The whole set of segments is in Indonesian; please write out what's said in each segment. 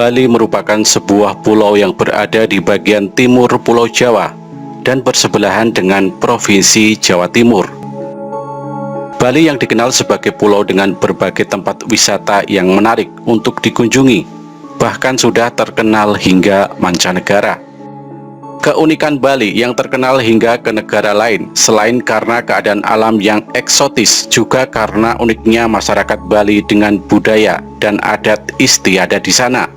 Bali merupakan sebuah pulau yang berada di bagian timur Pulau Jawa dan bersebelahan dengan Provinsi Jawa Timur. Bali yang dikenal sebagai pulau dengan berbagai tempat wisata yang menarik untuk dikunjungi, bahkan sudah terkenal hingga mancanegara. Keunikan Bali yang terkenal hingga ke negara lain selain karena keadaan alam yang eksotis, juga karena uniknya masyarakat Bali dengan budaya dan adat istiadat di sana.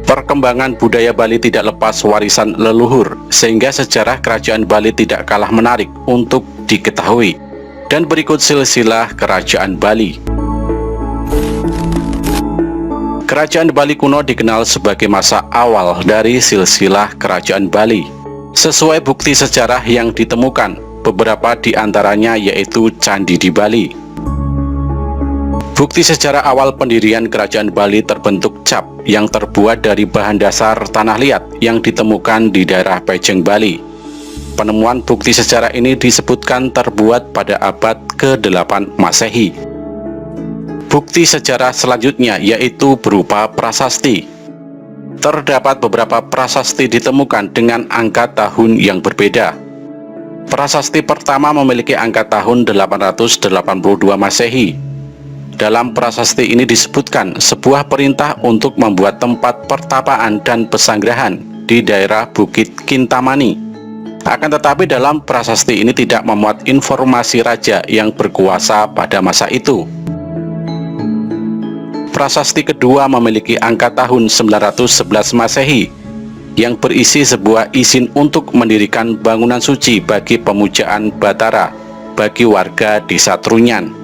Perkembangan budaya Bali tidak lepas warisan leluhur, sehingga sejarah kerajaan Bali tidak kalah menarik untuk diketahui. Dan berikut silsilah kerajaan Bali. Kerajaan Bali kuno dikenal sebagai masa awal dari silsilah kerajaan Bali. Sesuai bukti sejarah yang ditemukan, beberapa di antaranya yaitu candi di Bali. Bukti sejarah awal pendirian kerajaan Bali terbentuk cap yang terbuat dari bahan dasar tanah liat yang ditemukan di daerah Pejeng, Bali. Penemuan bukti sejarah ini disebutkan terbuat pada abad ke-8 Masehi. Bukti sejarah selanjutnya yaitu berupa prasasti. Terdapat beberapa prasasti ditemukan dengan angka tahun yang berbeda. Prasasti pertama memiliki angka tahun 882 Masehi. Dalam prasasti ini disebutkan sebuah perintah untuk membuat tempat pertapaan dan pesanggerahan di daerah Bukit Kintamani. Akan tetapi dalam prasasti ini tidak memuat informasi raja yang berkuasa pada masa itu. Prasasti kedua memiliki angka tahun 911 Masehi yang berisi sebuah izin untuk mendirikan bangunan suci bagi pemujaan Batara bagi warga desa Trunyan.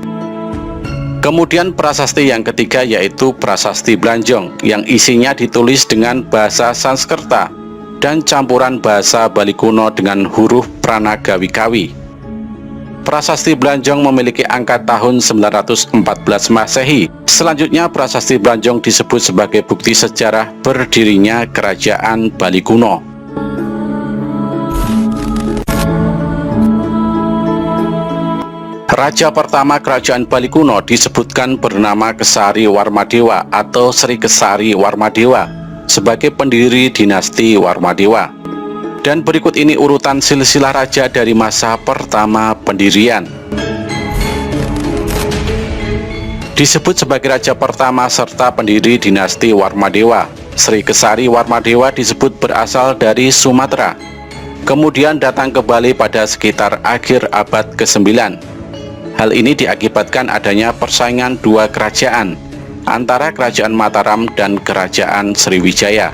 Kemudian prasasti yang ketiga yaitu Prasasti Blanjong yang isinya ditulis dengan bahasa Sanskerta dan campuran bahasa Bali kuno dengan huruf Pranagawikawi. Prasasti Blanjong memiliki angka tahun 914 Masehi. Selanjutnya Prasasti Blanjong disebut sebagai bukti sejarah berdirinya kerajaan Bali kuno. Raja pertama kerajaan Bali kuno disebutkan bernama Kesari Warmadewa atau Sri Kesari Warmadewa sebagai pendiri dinasti Warmadewa. Dan berikut ini urutan silsilah raja dari masa pertama pendirian. Disebut sebagai raja pertama serta pendiri dinasti Warmadewa, Sri Kesari Warmadewa disebut berasal dari Sumatera. Kemudian datang ke Bali pada sekitar akhir abad ke-9. Hal ini diakibatkan adanya persaingan dua kerajaan antara Kerajaan Mataram dan Kerajaan Sriwijaya.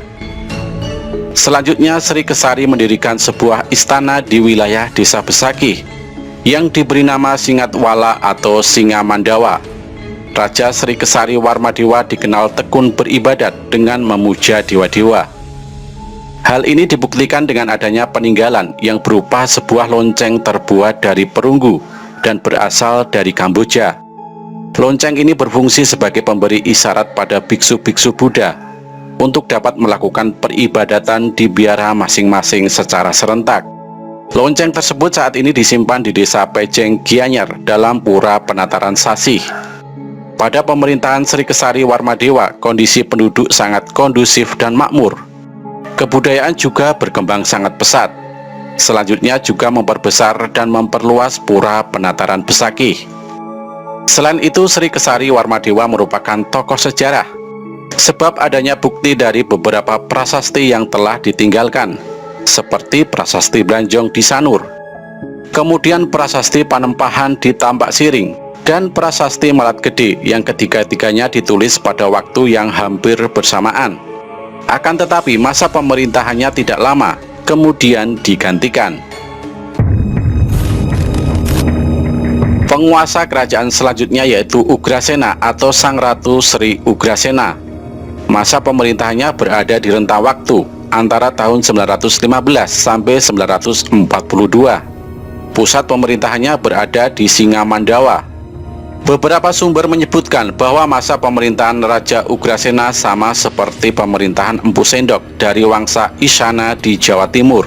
Selanjutnya Sri Kesari mendirikan sebuah istana di wilayah Desa Besakih yang diberi nama Singatwala atau Singamandawa. Raja Sri Kesari Warmadewa dikenal tekun beribadat dengan memuja dewa-dewa. Hal ini dibuktikan dengan adanya peninggalan yang berupa sebuah lonceng terbuat dari perunggu dan berasal dari Kamboja. Lonceng ini berfungsi sebagai pemberi isyarat pada biksu-biksu Buddha untuk dapat melakukan peribadatan di biara masing-masing secara serentak. Lonceng tersebut saat ini disimpan di desa Pejeng, Gianyar dalam Pura Penataran Sasih. Pada pemerintahan Sri Kesari Warmadewa, kondisi penduduk sangat kondusif dan makmur. Kebudayaan juga berkembang sangat pesat. Selanjutnya juga memperbesar dan memperluas Pura Penataran Besakih. Selain itu, Sri Kesari Warmadewa merupakan tokoh sejarah sebab adanya bukti dari beberapa prasasti yang telah ditinggalkan, seperti Prasasti Blanjong di Sanur, kemudian Prasasti Panempahan di Tambak Siring, dan Prasasti Malat Gede yang ketiga-tiganya ditulis pada waktu yang hampir bersamaan. Akan tetapi masa pemerintahannya tidak lama, kemudian digantikan. Penguasa kerajaan selanjutnya yaitu Ugrasena atau Sang Ratu Sri Ugrasena. Masa pemerintahannya berada di rentang waktu antara tahun 915 sampai 942. Pusat pemerintahannya berada di Singamandawa. Beberapa sumber menyebutkan bahwa masa pemerintahan Raja Ugrasena sama seperti pemerintahan Empu Sendok dari Wangsa Isyana di Jawa Timur.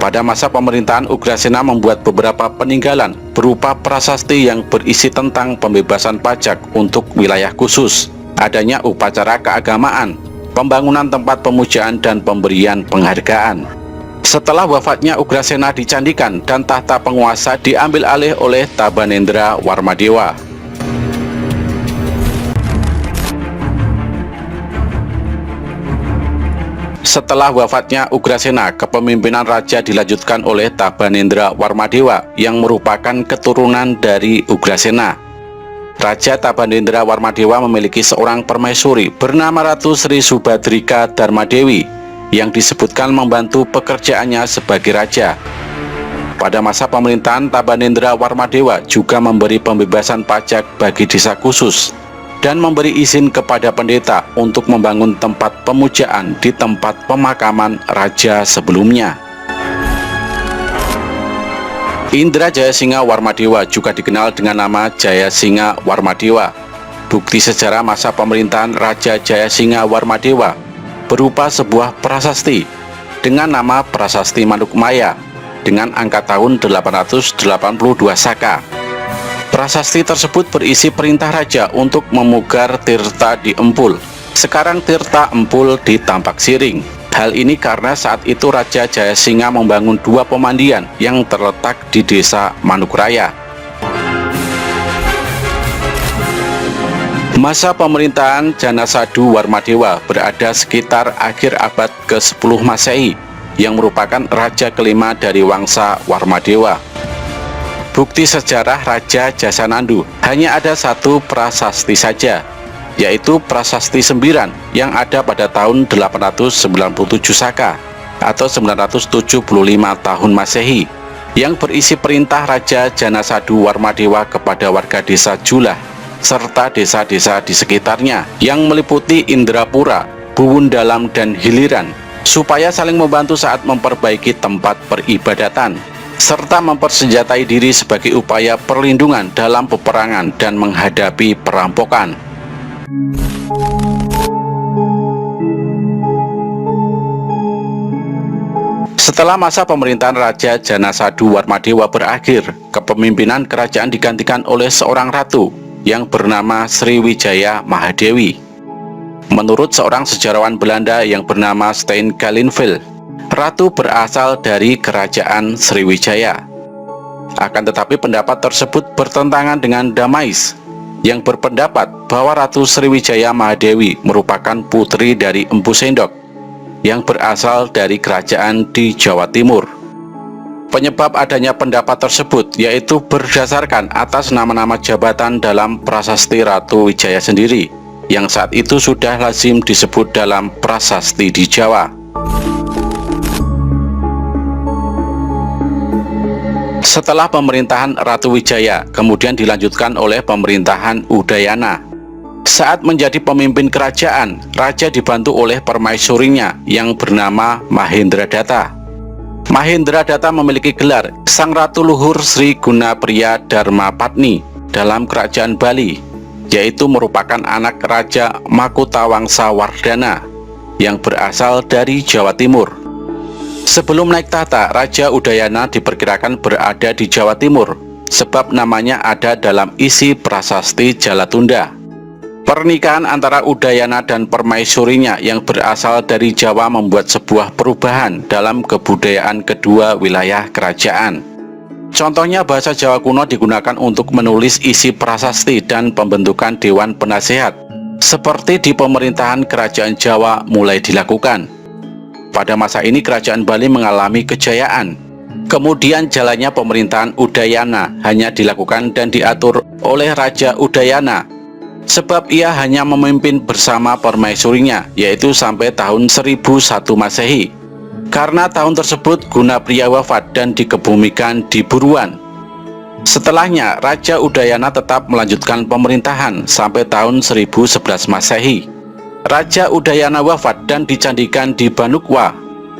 Pada masa pemerintahan Ugrasena membuat beberapa peninggalan berupa prasasti yang berisi tentang pembebasan pajak untuk wilayah khusus. adanya upacara keagamaan, pembangunan tempat pemujaan, dan pemberian penghargaan. Setelah wafatnya Ugrasena dicandikan dan tahta penguasa diambil alih oleh Tabanendra Warmadewa. Setelah wafatnya Ugrasena, kepemimpinan raja dilanjutkan oleh Tabanendra Warmadewa yang merupakan keturunan dari Ugrasena. Raja Tabanendra Warmadewa memiliki seorang permaisuri bernama Ratu Sri Subadrika Dharmadewi yang disebutkan membantu pekerjaannya sebagai raja. Pada masa pemerintahan Tabanendra Warmadewa juga memberi pembebasan pajak bagi desa khusus dan memberi izin kepada pendeta untuk membangun tempat pemujaan di tempat pemakaman raja sebelumnya. Indra Jayasingha Warmadewa juga dikenal dengan nama Jayasingha Warmadewa. Bukti sejarah masa pemerintahan Raja Jayasingha Warmadewa berupa sebuah prasasti dengan nama Prasasti Manukmaya dengan angka tahun 882 Saka. Prasasti tersebut berisi perintah raja untuk memugar Tirta di Empul, sekarang Tirta Empul di Tampak Siring. Hal ini karena saat itu Raja Jayasingha membangun dua pemandian yang terletak di desa Manukraya. Masa pemerintahan Janasadu Warmadewa berada sekitar akhir abad ke-10 Masehi, yang merupakan raja kelima dari Wangsa Warmadewa. Bukti sejarah Raja Jasanandu hanya ada satu prasasti saja, yaitu Prasasti Sembiran yang ada pada tahun 897 Saka atau 975 tahun Masehi, yang berisi perintah Raja Janasadu Warmadewa kepada warga desa Julah serta desa-desa di sekitarnya yang meliputi Indrapura, Buwundalam, dan Hiliran, supaya saling membantu saat memperbaiki tempat peribadatan serta mempersenjatai diri sebagai upaya perlindungan dalam peperangan dan menghadapi perampokan. Setelah masa pemerintahan Raja Janasadu Warmadewa berakhir, kepemimpinan kerajaan digantikan oleh seorang ratu yang bernama Sriwijaya Mahadewi. Menurut seorang sejarawan Belanda yang bernama Stein Galenville, ratu berasal dari kerajaan Sriwijaya. Akan tetapi pendapat tersebut bertentangan dengan Damais yang berpendapat bahwa Ratu Sriwijaya Mahadewi merupakan putri dari Empu Sendok yang berasal dari kerajaan di Jawa Timur. Penyebab adanya pendapat tersebut yaitu berdasarkan atas nama-nama jabatan dalam prasasti Ratu Wijaya sendiri yang saat itu sudah lazim disebut dalam prasasti di Jawa. Setelah pemerintahan Ratu Wijaya, kemudian dilanjutkan oleh pemerintahan Udayana. Saat menjadi pemimpin kerajaan, raja dibantu oleh permaisurinya yang bernama Mahendradatta. Mahendradatta memiliki gelar Sang Ratu Luhur Sri Gunapriya Dharmapatni dalam kerajaan Bali, yaitu merupakan anak Raja Makutawangsa Wardana yang berasal dari Jawa Timur. Sebelum naik tahta, Raja Udayana diperkirakan berada di Jawa Timur, sebab namanya ada dalam isi prasasti Jalatunda. Pernikahan antara Udayana dan permaisurinya yang berasal dari Jawa membuat sebuah perubahan dalam kebudayaan kedua wilayah kerajaan. Contohnya bahasa Jawa kuno digunakan untuk menulis isi prasasti dan pembentukan dewan penasehat, seperti di pemerintahan kerajaan Jawa mulai dilakukan. Pada masa ini kerajaan Bali mengalami kejayaan. Kemudian jalannya pemerintahan Udayana hanya dilakukan dan diatur oleh Raja Udayana, sebab ia hanya memimpin bersama permaisurinya, yaitu sampai tahun 1001 Masehi. Karena tahun tersebut Gunapriya wafat dan dikebumikan di Buruan. Setelahnya Raja Udayana tetap melanjutkan pemerintahan sampai tahun 1011 Masehi. Raja Udayana wafat dan dicandikan di Banukwa.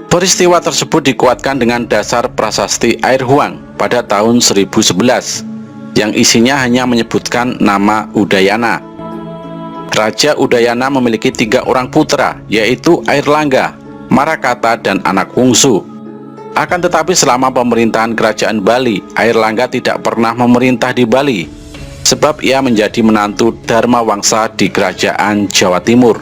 Peristiwa tersebut dikuatkan dengan dasar prasasti Air Huang pada tahun 1011 yang isinya hanya menyebutkan nama Udayana. Raja Udayana memiliki 3 orang putra, yaitu Airlangga, Marakata, dan anak bungsu. Akan tetapi selama pemerintahan kerajaan Bali, Airlangga tidak pernah memerintah di Bali. sebab ia menjadi menantu Dharma Wangsa di Kerajaan Jawa Timur.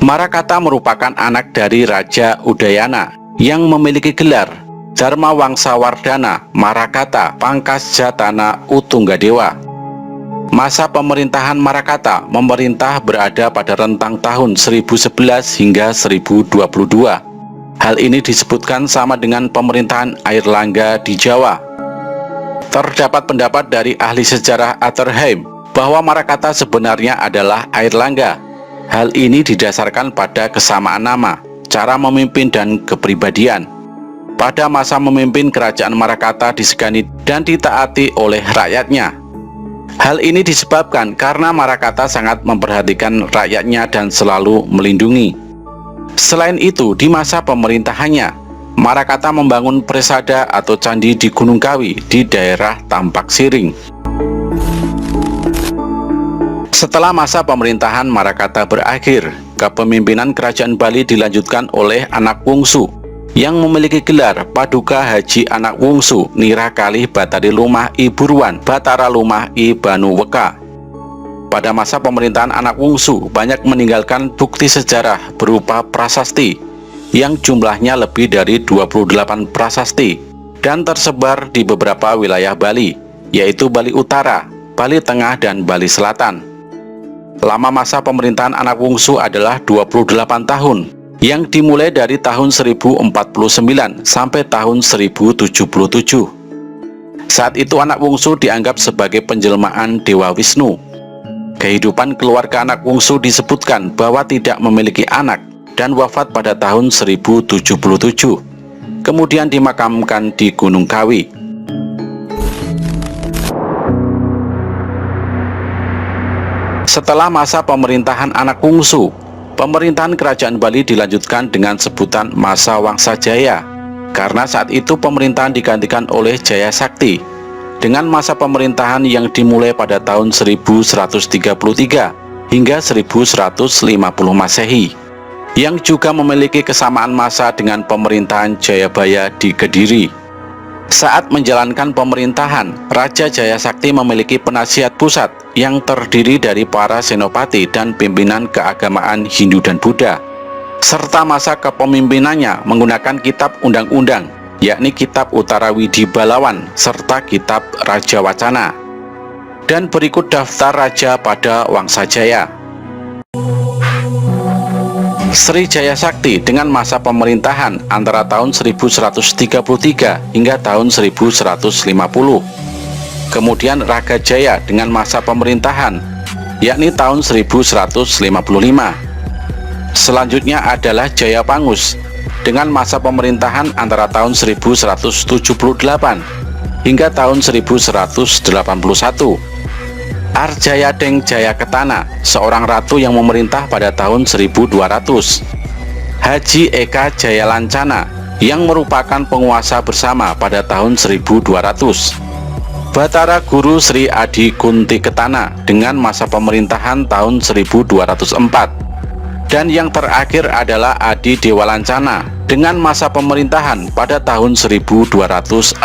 Marakata merupakan anak dari Raja Udayana yang memiliki gelar Dharma Wangsa Wardana Marakata Pangkasjatana Utunggadewa. Masa pemerintahan Marakata memerintah berada pada rentang tahun 1011 hingga 1022. Hal ini disebutkan sama dengan pemerintahan Airlangga di Jawa. Terdapat pendapat dari ahli sejarah Atterheim bahwa Marakata sebenarnya adalah Airlangga. Hal ini didasarkan pada kesamaan nama, cara memimpin dan kepribadian. Pada masa memimpin kerajaan Marakata disegani dan ditaati oleh rakyatnya. Hal ini disebabkan karena Marakata sangat memperhatikan rakyatnya dan selalu melindungi. Selain itu, di masa pemerintahannya, Marakata membangun presada atau candi di Gunung Kawi di daerah Tampak Siring. Setelah masa pemerintahan Marakata berakhir, kepemimpinan kerajaan Bali dilanjutkan oleh anak Wungsu yang memiliki gelar Paduka Haji Anak Wungsu Nirakali Batari Lumah I Burwan Batara Lumah I Banuweka. Pada masa pemerintahan anak Wungsu banyak meninggalkan bukti sejarah berupa prasasti yang jumlahnya lebih dari 28 prasasti dan tersebar di beberapa wilayah Bali, yaitu Bali Utara, Bali Tengah, dan Bali Selatan. Lama masa pemerintahan anak Wungsu adalah 28 tahun yang dimulai dari tahun 1049 sampai tahun 1077. Saat itu anak Wungsu dianggap sebagai penjelmaan Dewa Wisnu. Kehidupan keluarga anak Wungsu disebutkan bahwa tidak memiliki anak dan wafat pada tahun 1077. Kemudian dimakamkan di Gunung Kawi. Setelah masa pemerintahan anak Wungsu, pemerintahan kerajaan Bali dilanjutkan dengan sebutan masa Wangsa Jaya, karena saat itu pemerintahan digantikan oleh Jaya Sakti dengan masa pemerintahan yang dimulai pada tahun 1133 hingga 1150 Masehi, yang juga memiliki kesamaan masa dengan pemerintahan Jayabaya di Kediri. Saat menjalankan pemerintahan, Raja Jaya Sakti memiliki penasihat pusat yang terdiri dari para senopati dan pimpinan keagamaan Hindu dan Buddha, serta masa kepemimpinannya menggunakan kitab undang-undang, yakni Kitab Uttara Widi Balawan serta Kitab Raja Wacana. Dan berikut daftar raja pada Wangsa Jaya. Sri Jaya Sakti dengan masa pemerintahan antara tahun 1133 hingga tahun 1150. Kemudian Raga Jaya dengan masa pemerintahan yakni tahun 1155. Selanjutnya adalah Jaya Pangus dengan masa pemerintahan antara tahun 1178 hingga tahun 1181. Arjayadeng Jayaketana, seorang ratu yang memerintah pada tahun 1200. Haji Eka Jayalancana yang merupakan penguasa bersama pada tahun 1200. Batara Guru Sri Adi Kunti Ketana dengan masa pemerintahan tahun 1204. Dan yang terakhir adalah Adi Dewalancana dengan masa pemerintahan pada tahun 1260.